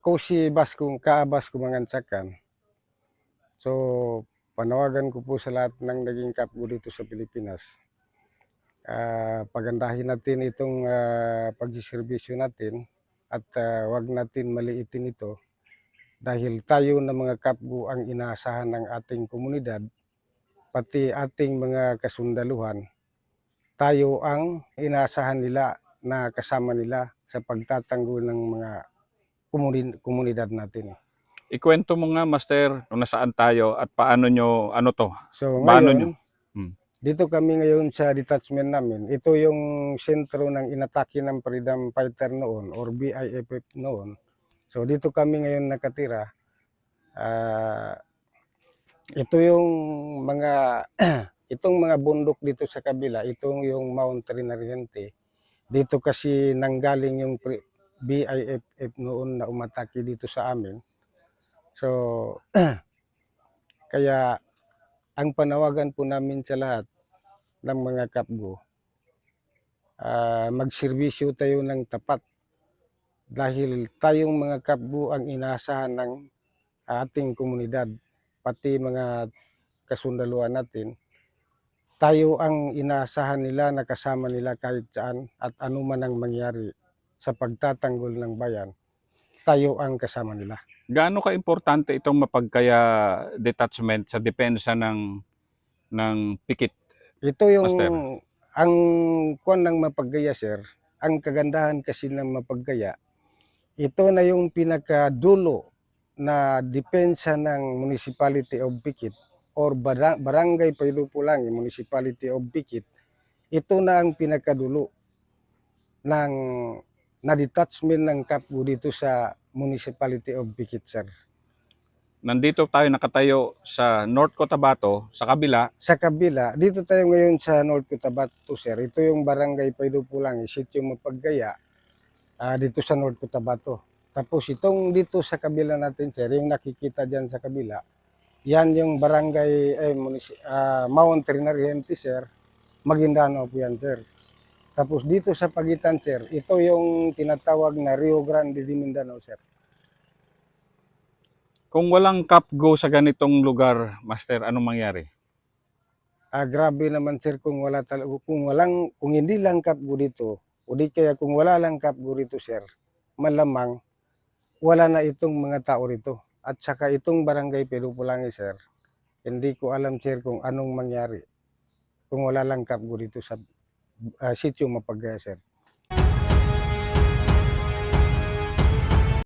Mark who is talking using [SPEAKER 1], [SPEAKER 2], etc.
[SPEAKER 1] Ako si Baskong Kaabas Kumangansakan. So, panawagan ko po sa lahat ng naging kapgo dito sa Pilipinas. Pagandahin natin itong pagsiservisyo natin at wag natin maliitin ito dahil tayo na mga kapgo ang inaasahan ng ating komunidad, pati ating mga kasundaluhan. Tayo ang inaasahan nila na kasama nila sa pagtatanggol ng mga komunidad natin.
[SPEAKER 2] Ikwento mo nga, Master, kung nasaan tayo at paano nyo, ano to?
[SPEAKER 1] So
[SPEAKER 2] Paano nyo?
[SPEAKER 1] ngayon, dito kami ngayon sa detachment namin. Ito yung sentro ng inatake ng Freedom Fighter noon or BIFF noon. So dito kami ngayon nakatira. Ito yung mga itong mga bundok dito sa kabila, itong yung Mount Trinariente. Dito kasi nanggaling yung BIFF noon na umatake dito sa amin. So kaya ang panawagan po namin sa lahat ng mga kapgo, magserbisyo tayo ng tapat dahil tayong mga kapgo ang inaasahan ng ating komunidad, pati mga kasundaluhan natin. Tayo ang inaasahan nila na kasama nila kahit saan at anuman ang mangyari sa pagtatanggol ng bayan, tayo ang kasama nila.
[SPEAKER 2] Gaano ka-importante itong mapagkaya detachment sa depensa ng pikit?
[SPEAKER 1] Ito yung
[SPEAKER 2] Master,
[SPEAKER 1] ang kuwan ng Mapagkaya, sir. Ang kagandahan kasi ng Mapagkaya, ito na yung pinakadulo na depensa ng Municipality of Pikit or Barangay Paylupulangi, Municipality of Pikit. Ito na ang pinakadulo ng na-detachment ng kapgo dito sa Municipality of Pikit, sir.
[SPEAKER 2] nandito tayo nakatayo sa North Cotabato, sa kabila.
[SPEAKER 1] Sa kabila, dito tayo ngayon sa North Cotabato, sir. Ito yung Barangay Paylupulangi, Sitio Mapagkaya, dito sa North Cotabato. Tapos itong dito sa kabila natin, sir, yung nakikita dyan sa kabila, yan yung barangay, Mount Trinariente, sir. Maguindanao po yan, sir. Tapos dito sa pagitan, sir, ito yung tinatawag na Rio Grande de Mindanao, sir.
[SPEAKER 2] Kung walang kapgo sa ganitong lugar, Master, anong mangyari?
[SPEAKER 1] Grabe naman, sir, kung kung hindi lang kapgo dito, o di kaya kung wala lang kapgo rito, sir, malamang wala na itong mga tao rito. At saka itong barangay Paylupulangi, sir, hindi ko alam, sir, kung anong mangyari kung wala lang kapgo dito sa Sitio Mapagkaya, sir.